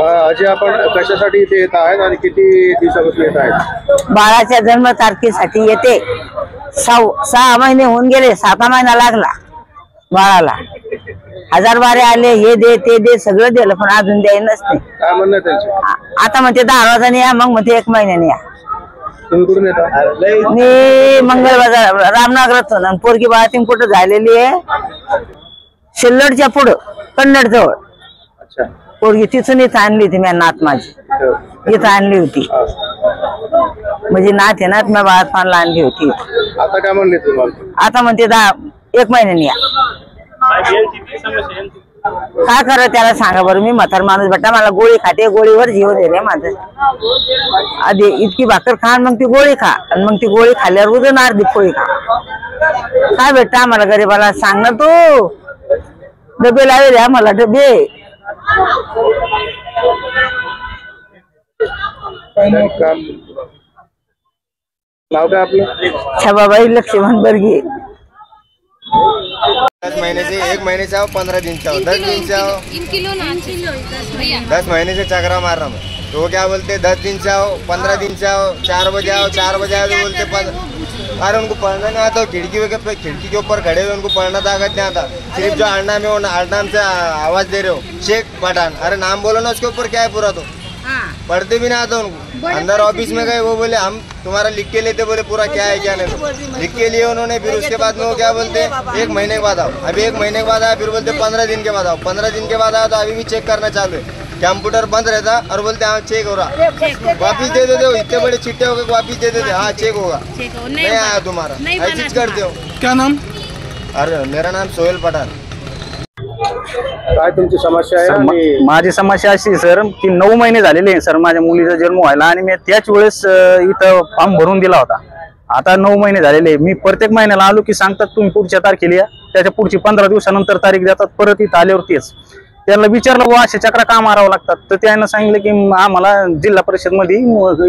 आजी आपण कशासाठी इथे येत आहेत आणि किती दिवसापासून येत आहेत? बाळाच्या जन्म तारखेसाठी येते। 6 महिने होऊन गेले, 7 महिना लागला बाळाला। 1000 बारे आले, हे दे ते दे सगळं दिलं, पण अजून द्यायनच नाही। काय म्हणणं आहे त्यांचं? आता म्हणते 10 वाजता या, मग म्हणते 1 महिन्याने या। तुम्ही कुठून येता? मी मंगल बाजार रामनगरातून। पोरगी बाळातीन कुठं झालेली आहे, शिल्लडच्या पुढं कन्नड जवळ। अच्छा, पोरगी तिथून इथं आणली होती, मी नात माझी इथं आणली होती। म्हणजे नात आहे ना, मी बाळात पानला आणली होती। आता काय म्हणले तुम्हाला? आता म्हणते 1 महिन्याने या। काय करा त्याला सांगा बरं, मी म्हातार माणूस बेटा, मला गोळी खाते, गोळीवर जीव दे रे माझं। आधी इतकी भाकर खा, मग ती गोळी खा, आणि मग ती गोळी खाल्ल्यावर उद्या अर्धी पोळी खा। काय भेटतं आम्हाला गरीबाला, सांग ना तू। डबे लावेल आम्हाला, डबे। नाव काय आपलं? छबाबाई लक्ष्मण बर्गे। 10 महीने से 1 महीने से आओ, 15 दिन से आओ, 10 दिन से आओ, 10 महीने से चकरा मार रहा मैं। तो वो क्या बोलते 10 दिन से आओ, 15 दिन से आओ, 4 बजे आओ, 4 बजे आओ तो बोलते अरे उनको पढ़ना नहीं आता। खिड़की के ऊपर खड़े हुए, उनको पढ़ना ताकत नहीं आता। सिर्फ जो अड़नाम है वो अड़नाम से आवाज दे रहे हो, शेख पठान। अरे नाम बोलो ना उसके ऊपर, क्या है पूरा तो पढ़ते भी नहीं आता उनको। अंदर ऑफिस में गए, वो बोले हम तुम्हारा लिख के लेते, बोले पूरा क्या है क्या नहीं। लिख के लिए उन्होंने, फिर उसके बाद में वो क्या बोलते 1 महीने के बाद आओ। अभी 1 महीने के बाद आया, फिर बोलते 15 दिन के बाद आओ। 15 दिन के बाद आया तो अभी भी चेक करना चालू है। कंप्यूटर बंद रहता और बोलते हाँ चेक हो रहा, वापिस दे देते हो। इतने बड़े चिट्टे हो गए, वापिस दे देते, हाँ चेक होगा, नहीं आया तुम्हारा, ऐसी चीज करते हो। क्या नाम? अरे मेरा नाम सोहेल पठान। काय तुमची समस्या आहे? आणि माझी समस्या अशी सर की 9 महिने झालेले आहे सर माझ्या मुलीचा जन्म व्हायला, आणि मी त्याच वेळेस इथं फॉर्म भरून दिला होता। आता 9 महिने झालेले, मी प्रत्येक महिन्याला आलो की सांगतात तुम्ही पुढच्या तारखेला या, त्याच्या पुढची 15 दिवसानंतर तारीख देतात। परत इथं आल्यावर तेच त्यांना विचारलं बुवा असे चक्रा का मारावं लागतात, तर त्यांना सांगितलं की आम्हाला जिल्हा परिषद मध्ये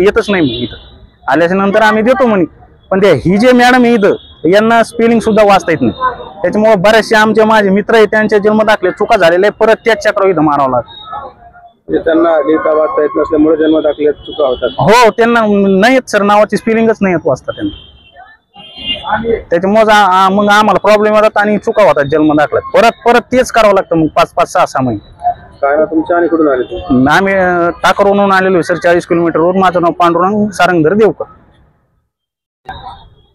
येतच नाही म्हणे, इथं आल्याच्या नंतर आम्ही देतो म्हणे। पण ते ही जे मॅडम आहे इथं, यांना स्पेलिंग सुद्धा वाचता येत नाही। त्याच्यामुळे बरेचसे आमचे माझे मित्र आहेत, त्यांच्या जन्म दाखले चुका झालेल्या आहे, परत त्याच चक्र इथं मारावं लागतं। त्यांना लिहिता वाचता येत नसल्यामुळे जन्म दाखल्यात चुका होतात? हो, त्यांना नाही येत सर, नावाची स्पेलिंगच नाही येत वाचता त्यांना। त्याच्यामुळे मग आम्हाला प्रॉब्लेम येतात आणि चुका होतात जन्म दाखल्यात, परत तेच करावं लागतं मग 5-5, 6-6 महिने। काय ना तुमच्या आणि कुठून आले तुम्ही? आम्ही टाकरवरून आलेलो सर, 40 किलोमीटरवर। माझं नाव पांडुरंग सारंगधर देवकर।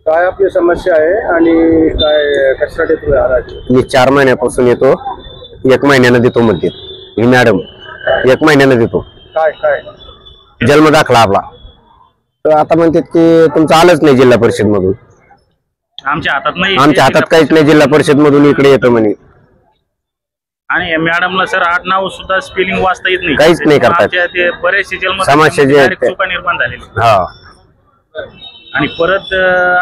काय आपली समस्या आहे आणि काय कशासाठी तुम्ही आलात? मी 4 महिन्यापासून येतो, 1 महिन्यानं देतो म्हणते ही मॅडम, 1 महिन्यानं देतो। काय काय जन्म दाखला आपला, तर आता म्हणतात की तुमचं आलंच नाही जिल्हा परिषद मधून। आमच्या हातात नाही, आमच्या हातात काहीच नाही, जिल्हा परिषद मधून इकडे येतो म्हणे। आणि मॅडमला सर आडनाव सुद्धा स्पेलिंग वाचता येत नाही, काहीच नाही करतात। ते बरेचसे जन्म समस्या जे आहेत चुका निर्माण झालेली। हा, आणि परत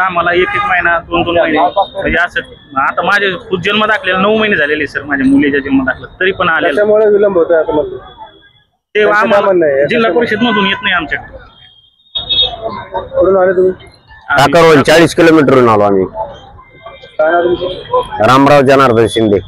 आम्हाला 1-1 महिना 2-2 महिने म्हणजे असं। आता माझे खुद जन्म दाखलेला 9 महिने झालेले सर, माझ्या मुलीच्या जन्म दाखला तरी पण आलेला। त्यामुळे विलंब होतोय असं म्हणतो ते आम्हाला जिल्हा परिषद मधून येत नाही आमच्याकडे। कुठून आले तुम्ही? टाकरवरून 40 किलोमीटरवरून आलो आम्ही। काय ना तुमचं? रामराव जनार्दन शिंदे।